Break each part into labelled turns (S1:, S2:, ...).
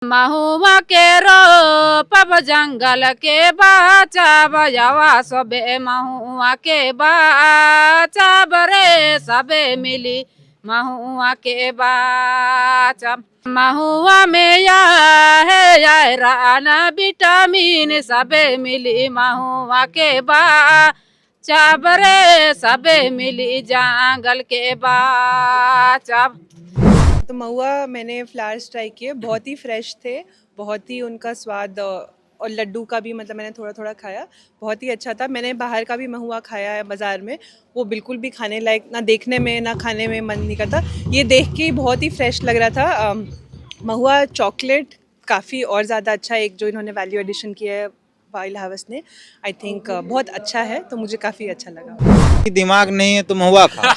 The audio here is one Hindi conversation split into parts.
S1: महुआ के रोपब जंगल के बचाव यवा सबे महुआ के बचाव रे सबे मिली महुआ के बचाव। महुआ में या है आयरन विटामिन सबे मिली महुआ के बचाव रे सबे मिली जंगल के बचाव।
S2: तो महुआ मैंने फ्लावर्स ट्राई किए, बहुत ही फ्रेश थे, बहुत ही उनका स्वाद और लड्डू का भी मतलब मैंने थोड़ा थोड़ा खाया, बहुत ही अच्छा था। मैंने बाहर का भी महुआ खाया है बाज़ार में, वो बिल्कुल भी खाने लायक ना, देखने में ना खाने में मन नहीं करता। ये देख के ही बहुत ही फ्रेश लग रहा था। महुआ चॉकलेट काफ़ी और ज़्यादा अच्छा है, एक जो इन्होंने वैल्यू एडिशन किया है वाइल्ड हार्वेस्ट ने, आई थिंक बहुत अच्छा है, तो मुझे काफ़ी अच्छा लगा।
S3: दिमाग नहीं है तो महुआ खा।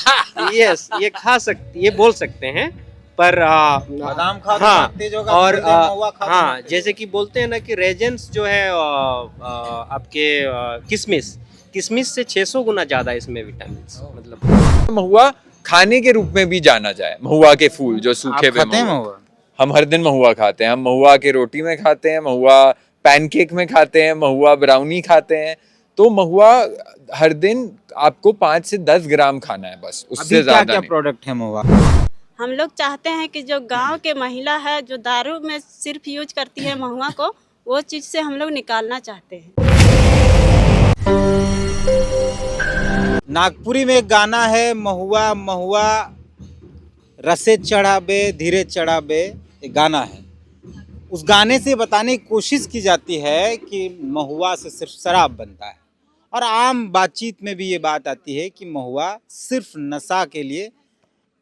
S4: यस, ये खा सकते, ये बोल सकते हैं, पर
S3: बादाम खा तो
S4: हाँ,
S3: तेज होगा,
S4: और
S3: महुआ खा तो
S4: हाँ,
S3: तेज।
S4: जैसे कि बोलते हैं ना कि रेजेंस जो है आपके किशमिश से 600 गुना ज्यादा इसमें विटामिन, मतलब
S5: महुआ खाने के रूप में भी जाना जाए। महुआ के फूल जो सूखे
S3: आप
S5: पे
S3: खाते हैं
S5: महुआ,
S3: महुआ?
S5: हम हर दिन महुआ खाते हैं। हम महुआ के रोटी में खाते हैं, महुआ पैनकेक में खाते हैं, महुआ ब्राउनी खाते हैं। तो महुआ हर दिन आपको 5 से 10 ग्राम खाना है, बस उससे
S3: अभी क्या
S5: ज्यादा
S3: क्या
S5: नहीं।
S3: प्रोडक्ट है महुआ?
S6: हम लोग चाहते हैं कि जो गांव के महिला है जो दारू में सिर्फ यूज करती है महुआ को, वो चीज़ से हम लोग निकालना चाहते हैं।
S3: नागपुरी में एक गाना है, महुआ महुआ रसे चढ़ाबे धीरे चढ़ाबे, एक गाना है। उस गाने से बताने की कोशिश की जाती है कि महुआ से सिर्फ शराब बनता है, और आम बातचीत में भी ये बात आती है कि महुआ सिर्फ नशा के लिए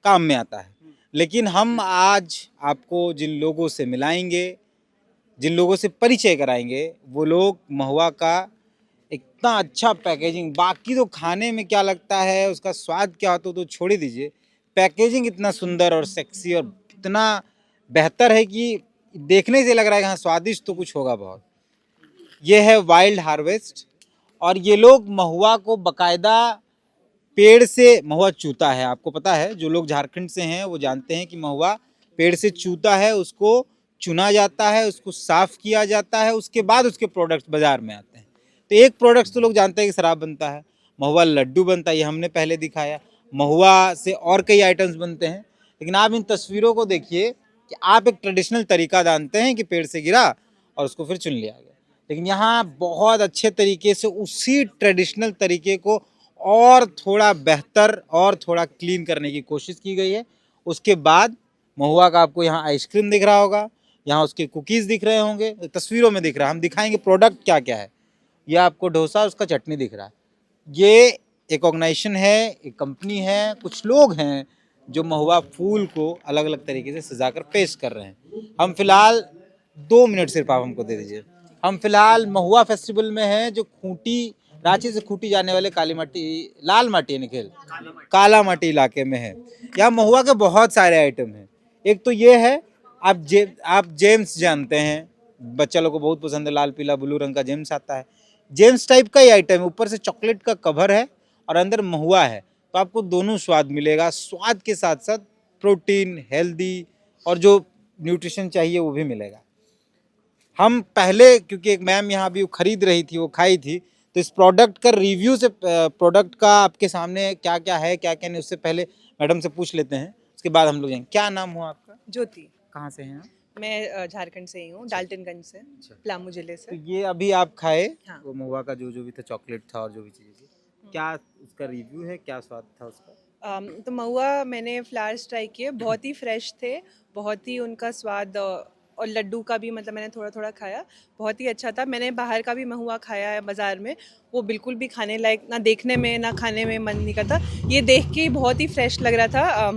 S3: काम में आता है। लेकिन हम आज आपको जिन लोगों से मिलाएंगे, जिन लोगों से परिचय कराएंगे, वो लोग महुआ का इतना अच्छा पैकेजिंग, बाकी तो खाने में क्या लगता है, उसका स्वाद क्या होता है तो छोड़ ही दीजिए, पैकेजिंग इतना सुंदर और सेक्सी और इतना बेहतर है कि देखने से लग रहा है कि हाँ स्वादिष्ट तो कुछ होगा बहुत। ये है वाइल्ड हार्वेस्ट, और ये लोग महुआ को बकायदा पेड़ से महुआ चूता है। आपको पता है, जो लोग झारखंड से हैं वो जानते हैं कि महुआ पेड़ से चूता है, उसको चुना जाता है, उसको साफ किया जाता है, उसके बाद उसके प्रोडक्ट्स बाजार में आते हैं। तो एक प्रोडक्ट्स तो लोग जानते हैं कि शराब बनता है, महुआ लड्डू बनता है, ये हमने पहले दिखाया। महुआ से और कई आइटम्स बनते हैं, लेकिन आप इन तस्वीरों को देखिए कि आप एक ट्रेडिशनल तरीका जानते हैं कि पेड़ से गिरा और उसको फिर चुन लिया गया, लेकिन यहाँ बहुत अच्छे तरीके से उसी ट्रेडिशनल तरीके को और थोड़ा बेहतर और थोड़ा क्लीन करने की कोशिश की गई है। उसके बाद महुआ का आपको यहाँ आइसक्रीम दिख रहा होगा, यहाँ उसके कुकीज़ दिख रहे होंगे, तस्वीरों में दिख रहा है। हम दिखाएंगे प्रोडक्ट क्या क्या है। ये आपको डोसा, उसका चटनी दिख रहा है। ये एक ऑर्गेनाइजेशन है, एक कंपनी है, कुछ लोग हैं जो महुआ फूल को अलग अलग तरीके से सजाकर पेश कर रहे हैं। हम फिलहाल 2 मिनट सिर्फ आप हमको दे दीजिए। हम फिलहाल महुआ फेस्टिवल में हैं, जो खूंटी, रांची से खूंटी जाने वाले काली माटी, लाल माटी निखेल काला माटी इलाके में है। यहाँ महुआ के बहुत सारे आइटम हैं। एक तो ये है, आप जेम्स जानते हैं, बच्चा लोग को बहुत पसंद है, लाल पीला ब्लू रंग का जेम्स आता है। जेम्स टाइप का ही आइटम है, ऊपर से चॉकलेट का कवर है और अंदर महुआ है, तो आपको दोनों स्वाद मिलेगा। स्वाद के साथ साथ प्रोटीन, हेल्दी और जो न्यूट्रिशन चाहिए वो भी मिलेगा। हम पहले, क्योंकि एक मैम यहाँ भी खरीद रही थी, वो खाई थी, तो इस प्रोडक्ट का रिव्यू से, प्रोडक्ट का आपके सामने क्या क्या है क्या क्या नहीं, उससे पहले मैडम से पूछ लेते हैं, उसके बाद हम लोग जाएंगे। क्या नाम हुआ आपका?
S2: ज्योति।
S3: कहाँ से हैं आप?
S2: मैं झारखंड से ही हूँ, डाल्टनगंज से, पलामू जिले
S3: तो
S2: से।
S3: ये अभी आप खाए,
S2: हाँ।
S3: वो महुआ का जो जो भी था, चॉकलेट था और जो भी चीज़ें थी, क्या उसका रिव्यू है, क्या स्वाद था उसका?
S2: तो महुआ मैंने फ्लावर्स ट्राई किए, बहुत ही फ्रेश थे, बहुत ही उनका स्वाद और लड्डू का भी मतलब मैंने थोड़ा थोड़ा खाया, बहुत ही अच्छा था। मैंने बाहर का भी महुआ खाया है बाज़ार में, वो बिल्कुल भी खाने लायक ना, देखने में ना खाने में मन नहीं करता। ये देख के ही बहुत ही फ्रेश लग रहा था।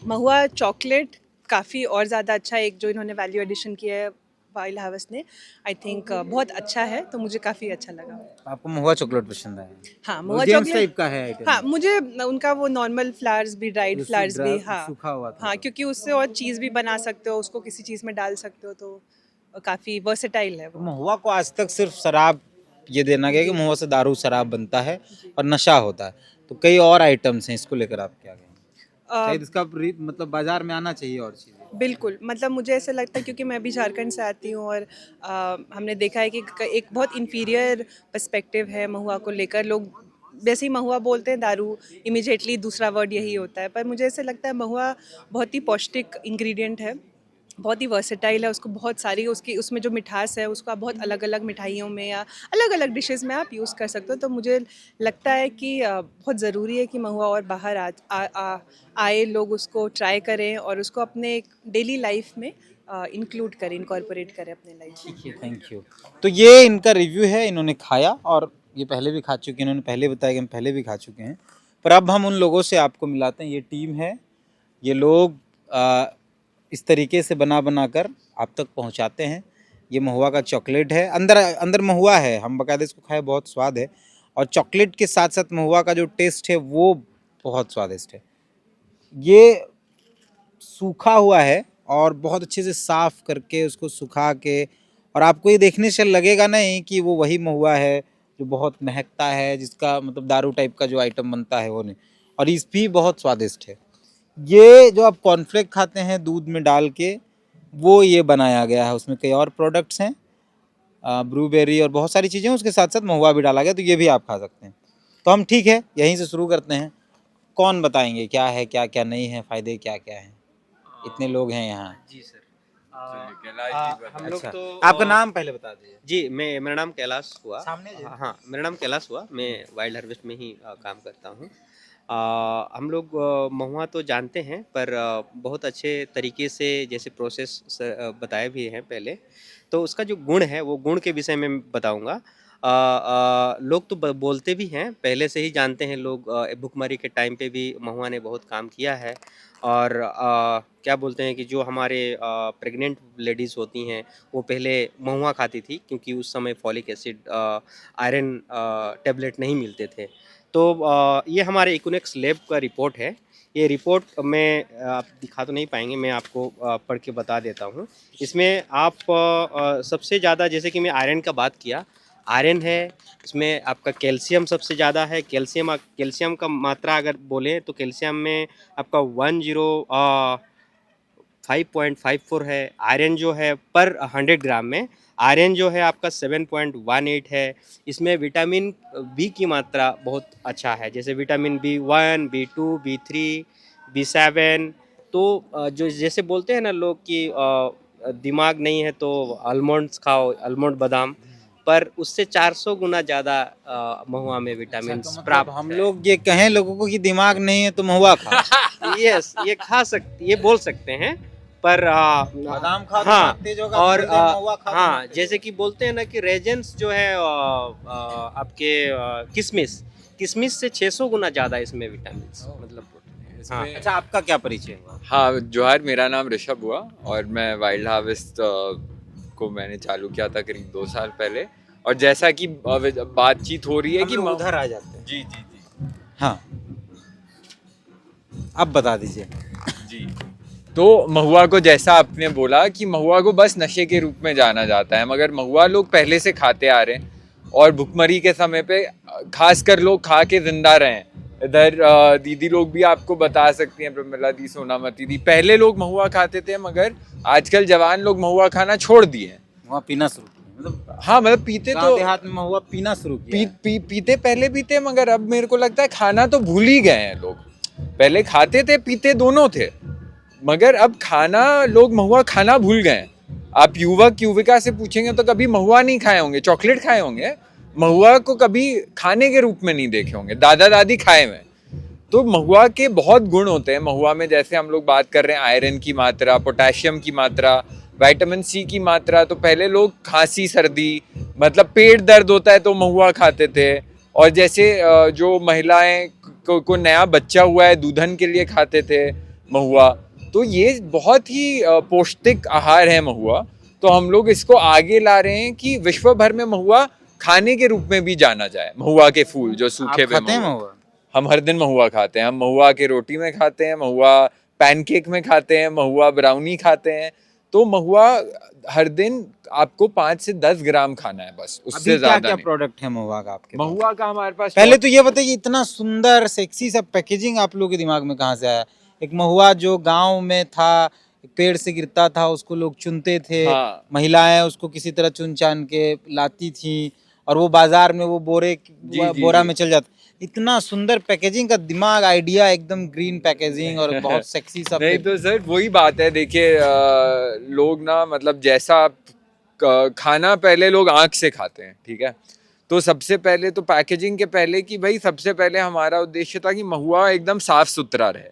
S2: महुआ चॉकलेट काफ़ी और ज़्यादा अच्छा है, एक जो इन्होंने वैल्यू एडिशन किया है वाइल्ड हार्वेस्ट ने, आई थिंक बहुत अच्छा है, तो मुझे काफ़ी अच्छा लगा।
S3: आपको महुआ चॉकलेट पसंद आया?
S2: हाँ,
S3: वो
S2: महुआ
S3: जेम्स
S2: चॉकलेट,
S3: टाइप का है आइटम?
S2: हाँ, मुझे उनका वो नॉर्मल फ्लावर्स भी, ड्राइड फ्लावर्स भी, हाँ
S3: सूखा हुआ था।
S2: हाँ, क्योंकि उससे और चीज़ भी बना सकते हो, उसको किसी चीज़ में डाल सकते हो, तो काफ़ी वर्सेटाइल है
S3: तो
S2: वो।
S3: महुआ को आज तक सिर्फ शराब ये देना गया कि महुआ से दारू शराब बनता है और नशा होता है, तो कई और आइटम्स हैं, इसको लेकर आप क्या कहेंगे? शायद इसका मतलब बाजार में आना चाहिए और चीज़ें।
S2: बिल्कुल, मतलब मुझे ऐसा लगता है क्योंकि मैं भी झारखंड से आती हूँ और हमने देखा है कि एक बहुत इन्फीरियर पर्सपेक्टिव है महुआ को लेकर। लोग वैसे ही महुआ बोलते हैं, दारू इमीडिएटली दूसरा वर्ड यही होता है, पर मुझे ऐसा लगता है महुआ बहुत ही पौष्टिक इंग्रेडिएंट है, बहुत ही वर्सेटाइल है। उसको बहुत सारी उसमें जो मिठास है उसको आप बहुत अलग अलग मिठाइयों में या अलग अलग डिशेज़ में आप यूज़ कर सकते हो। तो मुझे लगता है कि बहुत ज़रूरी है कि महुआ और बाहर आए लोग उसको ट्राई करें और उसको अपने डेली लाइफ में इंक्लूड करें, इनकॉर्पोरेट करें अपने लाइफ में।
S3: Thank you. तो ये इनका रिव्यू है, इन्होंने खाया और ये पहले भी खा चुके हैं, इन्होंने पहले बताया कि हम पहले भी खा चुके हैं। पर अब हम उन लोगों से आपको मिलाते हैं, ये टीम है, ये लोग इस तरीके से बना बना कर आप तक पहुंचाते हैं। ये महुआ का चॉकलेट है, अंदर अंदर महुआ है, हम बाकायदा इसको खाए, बहुत स्वाद है। और चॉकलेट के साथ साथ महुआ का जो टेस्ट है वो बहुत स्वादिष्ट है। ये सूखा हुआ है और बहुत अच्छे से साफ करके उसको सुखा के, और आपको ये देखने से लगेगा नहीं कि वो वही महुआ है जो बहुत महकता है, जिसका मतलब दारू टाइप का जो आइटम बनता है वो नहीं। और इस भी बहुत स्वादिष्ट है। ये जो आप कॉर्नफ्लेक्स खाते हैं दूध में डाल के, वो ये बनाया गया है, उसमें कई और प्रोडक्ट्स हैं, ब्लूबेरी और बहुत सारी चीज़ें, उसके साथ साथ महुआ भी डाला गया, तो ये भी आप खा सकते हैं। तो हम ठीक है यहीं से शुरू करते हैं। कौन बताएंगे क्या है क्या क्या नहीं है, फ़ायदे क्या क्या हैं? इतने लोग हैं यहाँ।
S4: जी सर।
S5: हम
S4: लोग
S3: अच्छा,
S4: तो
S3: आपका नाम पहले बता दीजिए।
S4: जी, मेरा नाम कैलाश हुआ।
S3: सामने जी।
S4: हाँ, मेरा नाम कैलाश हुआ। मैं वाइल्ड हार्वेस्ट में ही काम करता हूँ। हम लोग महुआ तो जानते हैं, पर बहुत अच्छे तरीके से जैसे प्रोसेस बताए भी हैं पहले, तो उसका जो गुण है वो गुण के विषय में बताऊँगा। लोग तो बोलते भी हैं, पहले से ही जानते हैं लोग, भुखमरी के टाइम पे भी महुआ ने बहुत काम किया है। और क्या बोलते हैं कि जो हमारे प्रेग्नेंट लेडीज़ होती हैं वो पहले महुआ खाती थी, क्योंकि उस समय फॉलिक एसिड, आयरन टेबलेट नहीं मिलते थे। तो ये हमारे इकोनेक्स लैब का रिपोर्ट है। ये रिपोर्ट में आप दिखा तो नहीं पाएंगे, मैं आपको पढ़ के बता देता हूँ। इसमें आप सबसे ज़्यादा, जैसे कि मैं आयरन का बात किया, आयरन है, इसमें आपका कैल्शियम सबसे ज़्यादा है। कैल्शियम का मात्रा अगर बोलें तो कैल्शियम में आपका 5.54 है। आयरन जो है पर 100 ग्राम में, आयरन जो है आपका 7.18 है। इसमें विटामिन बी की मात्रा बहुत अच्छा है, जैसे vitamin B1, B2, B3, B7। तो जो जैसे बोलते हैं ना लोग कि दिमाग नहीं है तो आलमंड्स खाओ, आलमंड बादाम, पर उससे 400 गुना ज़्यादा महुआ में विटामिन प्राप्त
S3: हम
S4: है।
S3: लोग ये कहें लोगों को कि दिमाग नहीं है तो महुआ खाओ।
S4: यस, ये बोल सकते हैं, पर
S3: बादाम खाओ तो
S4: हाँ,
S3: दिमाग तेज होगा,
S4: और
S3: बोलते हैं महुआ खाओ तो
S4: हाँ,
S3: दिमाग तेज
S4: जैसे कि बोलते हैं ना कि रेजेंस जो है आपके किशमिश से 600 गुना ज़्यादा इसमें विटामिन मतलब हाँ।
S3: अच्छा, आपका क्या परिचय हुआ?
S5: हाँ जोहार, मेरा नाम ऋषभ हुआ और मैं वाइल्ड हार्वेस्ट को मैंने चालू किया था करीब 2 साल पहले। और जैसा कि बातचीत हो रही है
S3: हम
S5: कि
S3: लोग उधर आ जाते हैं।
S5: जी जी जी
S3: हाँ, अब बता दीजिए।
S5: जी। तो महुआ को जैसा आपने बोला कि महुआ को बस नशे के रूप में जाना जाता है, मगर महुआ लोग पहले से खाते आ रहे हैं और भुखमरी के समय पे खासकर लोग खा के जिंदा रहे हैं। इधर दीदी लोग भी आपको बता सकती हैं, प्रमिला दी, सोनामती दी, पहले लोग महुआ खाते थे, मगर आजकल जवान लोग महुआ खाना छोड़ दिए हैं।
S3: महुआ पीना शुरू किया, मतलब
S5: हाँ, मतलब पीते तो
S3: देहात में महुआ पीना शुरू किया।
S5: पीते पहले भी थे, मगर अब मेरे को लगता है खाना तो भूल ही गए हैं लोग। पहले खाते थे, पीते दोनों थे, मगर अब खाना, लोग महुआ खाना भूल गए हैं। आप युवक युविका से पूछेंगे तो कभी महुआ नहीं खाए होंगे, चॉकलेट खाए होंगे, महुआ को कभी खाने के रूप में नहीं देखे होंगे, दादा दादी खाए हुए। तो महुआ के बहुत गुण होते हैं। महुआ में जैसे हम लोग बात कर रहे हैं आयरन की मात्रा, पोटेशियम की मात्रा, विटामिन सी की मात्रा। तो पहले लोग खांसी सर्दी, मतलब पेट दर्द होता है तो महुआ खाते थे। और जैसे जो महिलाएं को नया बच्चा हुआ है, दूधन के लिए खाते थे महुआ। तो ये बहुत ही पौष्टिक आहार है महुआ। तो हम लोग इसको आगे ला रहे हैं कि विश्व भर में महुआ खाने के रूप में भी जाना जाए। महुआ के फूल जो सूखे
S3: आप
S5: हुए
S3: खाते हैं
S5: महुआ,
S3: महुआ?
S5: हम हर दिन महुआ खाते हैं। हम महुआ के रोटी में खाते हैं, महुआ पैनकेक में खाते हैं, महुआ ब्राउनी खाते हैं। तो महुआ हर दिन आपको 5 से 10 ग्राम खाना है, बस उससे
S3: अभी
S5: ज्यादा
S3: क्या
S5: नहीं।
S3: प्रोडक्ट है महुआ का आपके पास?
S5: महुआ का हमारे पास
S3: पहले तो ये बताइए, इतना सुंदर सेक्सी सा पैकेजिंग आप लोगों के दिमाग में कहाँ से आया? एक महुआ जो गांव में था, पेड़ से गिरता था, उसको लोग चुनते थे,
S5: हाँ।
S3: महिलाएं उसको किसी तरह चुन चान के लाती थी और वो बाजार में वो बोरा
S5: जी।
S3: में चल जाता। इतना सुंदर पैकेजिंग का दिमाग, आइडिया, एकदम ग्रीन पैकेजिंग और बहुत सेक्सी सा
S5: नहीं तो सर वही बात है, देखिए लोग ना मतलब जैसा आप खाना पहले लोग आंख से खाते हैं, ठीक है, तो सबसे पहले तो पैकेजिंग के पहले कि भाई सबसे पहले हमारा उद्देश्य था कि महुआ एकदम साफ सुथरा रहे,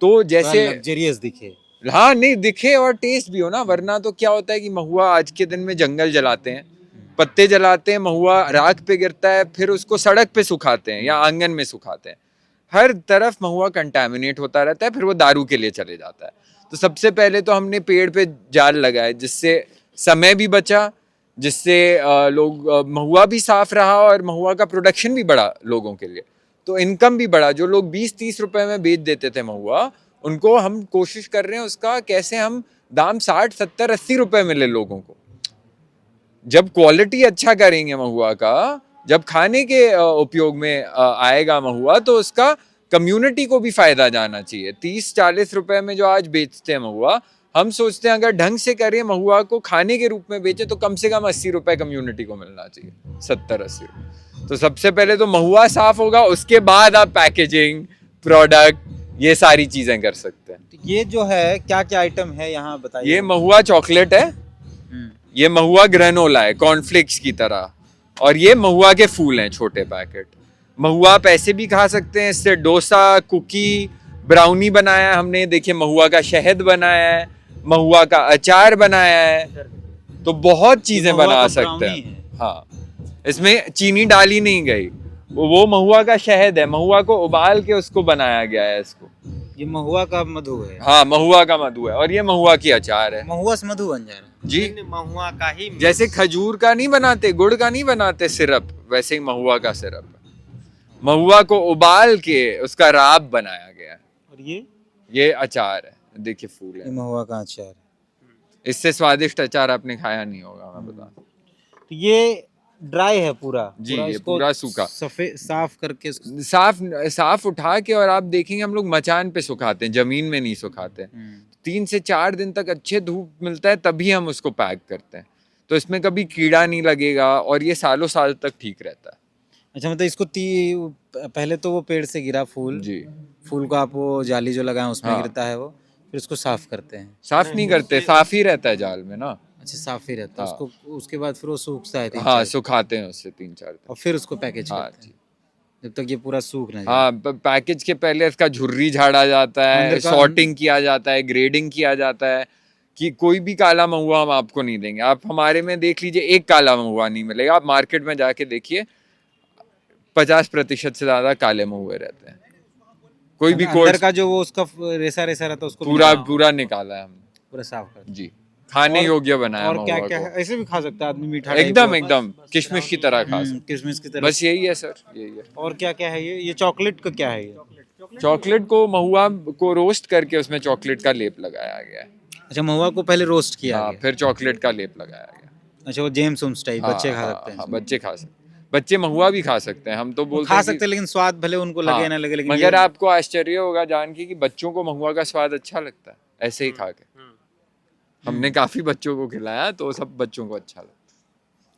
S5: तो जैसे
S3: लग्जरियस दिखे।
S5: हाँ नहीं दिखे और टेस्ट भी हो ना, वरना तो क्या होता है कि महुआ आज के दिन में जंगल जलाते हैं, पत्ते जलाते हैं, महुआ राख पे गिरता है, फिर उसको सड़क पे सुखाते हैं या आंगन में सुखाते हैं, हर तरफ महुआ कंटामिनेट होता रहता है, फिर वो दारू के लिए चले जाता है। तो सबसे पहले तो हमने पेड़ पे जाल लगाए, जिससे समय भी बचा, जिससे लोग महुआ भी साफ रहा और महुआ का प्रोडक्शन भी बढ़ा लोगों के लिए, तो इनकम भी बढ़ा। जो लोग 20-30 रुपए में बेच देते थे महुआ, उनको हम कोशिश कर रहे हैं उसका कैसे हम दाम 60-70-80 रुपए मिले लोगों को। जब क्वालिटी अच्छा करेंगे महुआ का, जब खाने के उपयोग में आएगा महुआ, तो उसका कम्युनिटी को भी फायदा जाना चाहिए। 30-40 रुपए में जो आज बेचते हैं महुआ, हम सोचते हैं अगर ढंग से करें महुआ को खाने के रूप में बेचे तो कम से कम 80 रुपए कम्युनिटी को मिलना चाहिए, 70-80 रुपए। तो सबसे पहले तो महुआ साफ होगा, उसके बाद आप पैकेजिंग, प्रोडक्ट, ये सारी चीजें कर सकते हैं।
S3: ये जो है क्या क्या आइटम है यहाँ बताइए।
S5: ये महुआ चॉकलेट है, ये महुआ ग्रेनोला है कॉर्नफ्लेक्स की तरह, और ये महुआ के फूल हैं छोटे पैकेट। महुआ आप ऐसे भी खा सकते हैं, इससे डोसा, कुकी, ब्राउनी बनाया है हमने, देखिए महुआ का शहद बनाया है, महुआ का अचार बनाया है, तो बहुत चीजें बना सकते हैं। हाँ, इसमें चीनी डाली नहीं गई, वो महुआ का शहद है, महुआ को उबाल के उसको बनाया गया है इसको।
S3: ये महुआ का मधु है।
S5: हाँ, महुआ का मधु है, और ये महुआ की अचार है।
S3: महुआ से मधु बन जा रहा है
S5: जी।
S4: महुआ का ही
S5: जैसे खजूर का नहीं बनाते, गुड़ का नहीं बनाते सिरप, वैसे ही महुआ का सिरप। महुआ को उबाल के उसका राब बनाया गया है।
S3: और
S5: ये अचार है, देखिए फूल
S3: ये
S5: है,
S3: महुआ का अचार है।
S5: इससे स्वादिष्ट अचार आपने खाया नहीं होगा, मैं बता।
S3: तो ये ड्राई है पूरा
S5: जी, ये
S3: इसको
S5: पूरा सूखा।
S3: सफेद साफ करके इसको
S5: साफ उठा के, और आप देखेंगे हम लोग मचान पे सुखाते हैं, जमीन में नहीं सुखाते। 3 से 4 दिन तक अच्छे धूप मिलता है, तभी हम उसको पैक करते हैं, तो इसमें कभी कीड़ा नहीं लगेगा और ये सालों साल तक ठीक रहता है।
S3: अच्छा, मतलब इसको पहले तो वो पेड़ से गिरा फूल
S5: जी,
S3: फूल को आप वो जाली जो लगाए उसमें
S5: हाँ।
S3: गिरता है वो, फिर उसको साफ करते हैं।
S5: साफ नहीं करते, साफ ही रहता है जाल में ना।
S3: अच्छा, साफ ही रहता है
S5: हाँ।
S3: उसको, उसके बाद फिर वो सूखता है 3-4
S5: हाँ,
S3: दिन,
S5: सुखाते हैं उससे 3-4 दिन।
S3: और फिर उसको पैकेज
S5: हाँ
S3: करते
S5: जी।
S3: हैं जब तक ये पूरा सूख ना जाए।
S5: हाँ, पैकेज के पहले इसका झुर्री झाड़ा जाता है,
S3: अंदर का-
S5: सॉर्टिंग किया जाता है, ग्रेडिंग किया जाता है, कि कोई भी काला महुआ हम आपको नहीं देंगे। आप हमारे में देख लीजिए, एक काला महुआ नहीं मिलेगा। आप मार्केट में जाके देखिए, 50% से ज्यादा काले महुए रहते हैं। कोई भी
S3: अंदर
S5: कोर्स
S3: का जो वो उसका रेसा रेसा रहता है उसको
S5: पूरा निकाला है हमने
S3: पूरा साफ कर
S5: जी, खाने योग्य बनाया
S3: और क्या
S5: महुआ
S3: क्या
S5: को।
S3: है, ऐसे भी खा सकता है आदमी, मीठा
S5: एकदम किशमिश की तरह खा सकते।
S3: किशमिश की तरह।
S5: बस यही है सर, यही है।
S3: और क्या क्या है ये चॉकलेट का क्या है ये?
S5: चॉकलेट को, महुआ को रोस्ट करके उसमें चॉकलेट का लेप लगाया गया है।
S3: अच्छा, महुआ को पहले रोस्ट किया
S5: हाँ,
S3: गया।
S5: फिर चॉकलेट का लेप लगाया गया।
S3: अच्छा, वो जेम्स उम्स टाइप बच्चे खा सकते हैं
S5: हाँ,
S3: इसमें।
S5: बच्चे खा सकते हैं, बच्चे महुआ भी खा सकते हैं। हम तो बोलते
S3: खा
S5: हैं
S3: सकते हैं, लेकिन स्वाद भले उनको लगे ना लगे, लेकिन
S5: मगर
S3: ये-
S5: आपको आश्चर्य होगा जान के कि बच्चों को महुआ का स्वाद अच्छा लगता है ऐसे ही खा के। हमने काफी बच्चों को खिलाया, तो सब बच्चों को अच्छा लगता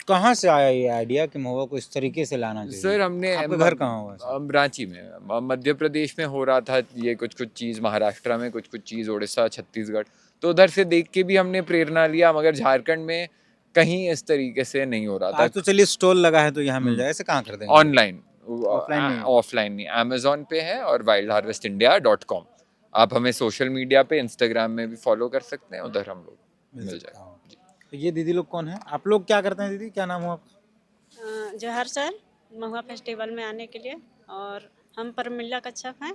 S3: कहाँ से आया ये आइडिया कि महुआ को इस तरीके से लाना
S5: है।
S3: चाहिए?
S5: सर हमने
S3: आपका घर कहाँ हुआ?
S5: हम रांची में, मध्य प्रदेश में हो रहा था ये कुछ चीज़, महाराष्ट्र में कुछ चीज़, उड़ीसा, छत्तीसगढ़, तो उधर से देख के भी हमने प्रेरणा लिया, मगर झारखंड में कहीं इस तरीके से नहीं हो रहा था।
S3: आज तो चलिए स्टॉल लगा है तो यहाँ मिल जाए, ऐसे कहाँ कर देंगे?
S5: ऑनलाइन,
S3: ऑफलाइन नहीं।
S5: अमेजोन पे है और wildharvestindia.com। आप हमें सोशल मीडिया पे, इंस्टाग्राम में भी फॉलो कर सकते हैं, उधर हम लोग मिल जाएगा। जी।
S3: तो ये दीदी लोग कौन है? आप लोग क्या करते हैं दीदी, क्या नाम हो आपका?
S6: जो हर साल महुआ फेस्टिवल में आने के लिए, और हम परमिल्ला कच्छप हैं,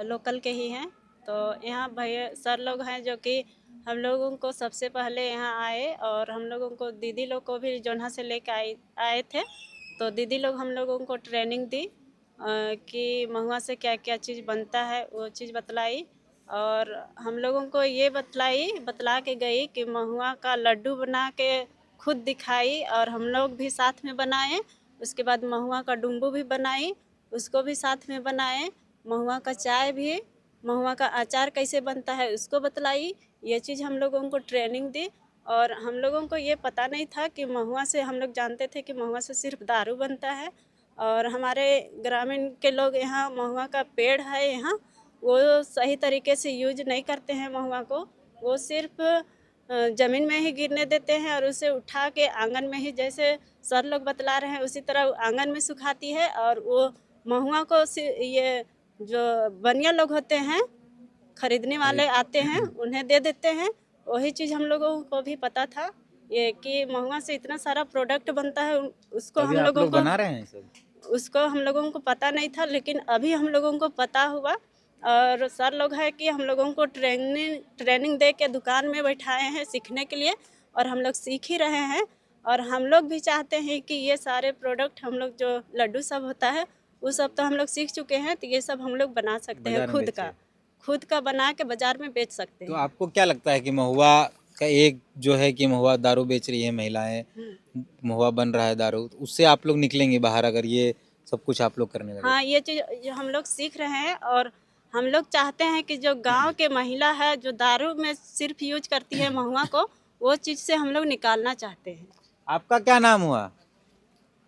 S6: लोकल के ही हैं। तो यहाँ भैया सर लोग हैं जो कि हम लोगों को सबसे पहले यहाँ आए, और हम लोगों को दीदी लोग को भी जोन्हा से लेके आए थे। तो दीदी लोग हम लोगों को ट्रेनिंग दी कि महुआ से क्या क्या चीज़ बनता है, वो चीज़ बतलाई। और हम लोगों को ये बतला के गई कि महुआ का लड्डू बना के खुद दिखाई, और हम लोग भी साथ में बनाए। उसके बाद महुआ का डुम्बू भी बनाई, उसको भी साथ में बनाए। महुआ का चाय भी महुआ का अचार कैसे बनता है उसको बतलाई। ये चीज़ हम लोगों को ट्रेनिंग दी। और हम लोगों को ये पता नहीं था कि महुआ से, हम लोग जानते थे कि महुआ से सिर्फ दारू बनता है। और हमारे ग्रामीण के लोग यहाँ महुआ का पेड़ है यहाँ, वो सही तरीके से यूज नहीं करते हैं महुआ को। वो सिर्फ ज़मीन में ही गिरने देते हैं और उसे उठा के आंगन में ही, जैसे सर लोग बतला रहे हैं उसी तरह आंगन में सुखाती है। और वो महुआ को ये जो बनिया लोग होते हैं, खरीदने वाले आते हैं, उन्हें दे देते हैं। वही चीज़ हम लोगों को भी पता था ये कि महुआ से इतना सारा प्रोडक्ट बनता है, उसको हम लोगों को
S3: बना रहे हैं सब।
S6: उसको हम लोगों को पता नहीं था, लेकिन अभी हम लोगों को पता हुआ। और सर लोग है कि हम लोगों को ट्रेनिंग दे के दुकान में बैठाए हैं सीखने के लिए, और हम लोग सीख ही रहे हैं। और हम लोग भी चाहते हैं कि ये सारे प्रोडक्ट हम लोग, जो लड्डू सब होता है वो सब तो हम लोग सीख चुके हैं, तो ये सब हम लोग बना सकते हैं खुद का बना के बाजार में बेच सकते
S3: तो
S6: हैं।
S3: आपको क्या लगता है कि महुआ का एक जो है कि महुआ दारू बेच रही है महिलाएं, महुआ बन रहा है दारू, उससे आप लोग निकलेंगे बाहर अगर ये सब कुछ आप लोग करने लगे?
S6: हाँ, ये चीज़ जो हम लोग सीख रहे हैं। और हम लोग चाहते हैं कि जो गांव के महिला है जो दारू में सिर्फ यूज करती है महुआ को, वो चीज़ से हम लोग निकालना चाहते हैं।
S3: आपका क्या नाम हुआ?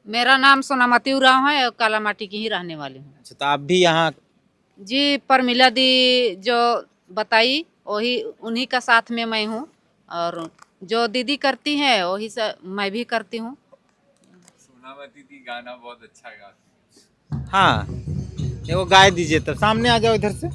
S1: मेरा नाम सोनामती उरांव है और कालामाटी की ही रहने वाली हूँ।
S3: अच्छा, तो आप भी यहाँ
S1: जी, परमिला दी जो बताई वही उन्हीं का साथ में मैं हूँ, और जो दीदी करती हैं वही से मैं भी करती हूँ।
S5: सोनामती दी गाना बहुत अच्छा गाती
S3: हाँ, वो गाय दीजिए, तब सामने आ जाओ, इधर से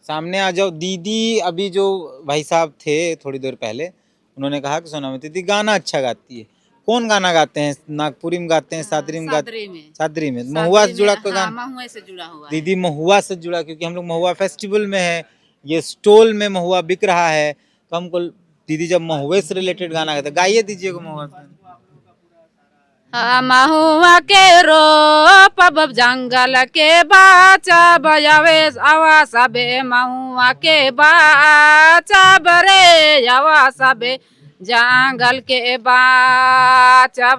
S3: सामने आ जाओ। दीदी अभी जो भाई साहब थे थोड़ी देर पहले, उन्होंने कहा कि सोनामती दी गाना अच्छा गाती है। कौन गाना गाते हैं? नागपुरी में गाते हैं, सादरी में गाते हैं? सादरी में। महुआ से जुड़ा कोई गाना?
S1: महुआ से जुड़ा हुआ है।
S3: दीदी महुआ से जुड़ा, क्योंकि हम लोग महुआ फेस्टिवल में है, ये स्टॉल में महुआ बिक रहा है, तो हमको दीदी जब महुए से रिलेटेड गाना गाते, गाइए दीजिएगा महुआ से।
S1: महुआ के रोपब जंगल के बाचा बजावे आवा सबे, महुआ के बाचा बरे आवा सबे जंगल के बाचा।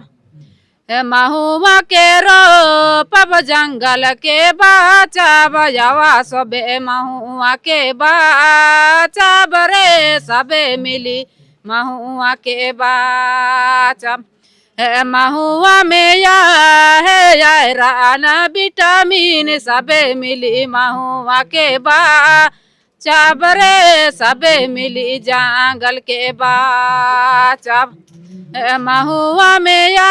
S1: महुआ के रोपब जंगल के बाचा बजावा सबे, महुआ के बाचा बरे सबे मिली महुआ के बाचा। महुआ में या है आयरन विटामिन सबे मिली महुआ के बाचा बरे सबे मिली जंगल के बाचा। महुआ में या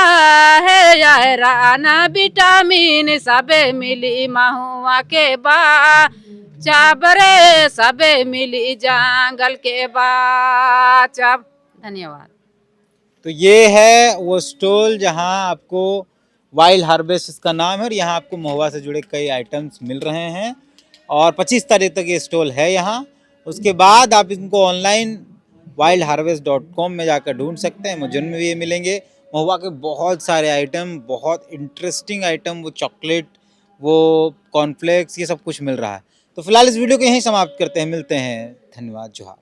S1: है आयरन विटामिन सबे मिली महुआ के बाचा बरे सबे मिली जंगल के बाचा। धन्यवाद।
S3: तो ये है वो स्टॉल जहां आपको वाइल्ड हार्वेस्ट इसका नाम है, और यहाँ आपको महुआ से जुड़े कई आइटम्स मिल रहे हैं, और 25 तारीख तक ये स्टॉल है यहाँ। उसके बाद आप इनको ऑनलाइन wildharvest.com में जाकर ढूंढ सकते हैं। मुझे में भी ये मिलेंगे महुआ के बहुत सारे आइटम, बहुत इंटरेस्टिंग आइटम, वो चॉकलेट, वो कॉर्नफ्लेक्स, ये सब कुछ मिल रहा है। तो फिलहाल इस वीडियो को यहीं समाप्त करते हैं, मिलते हैं, धन्यवाद, जोहार।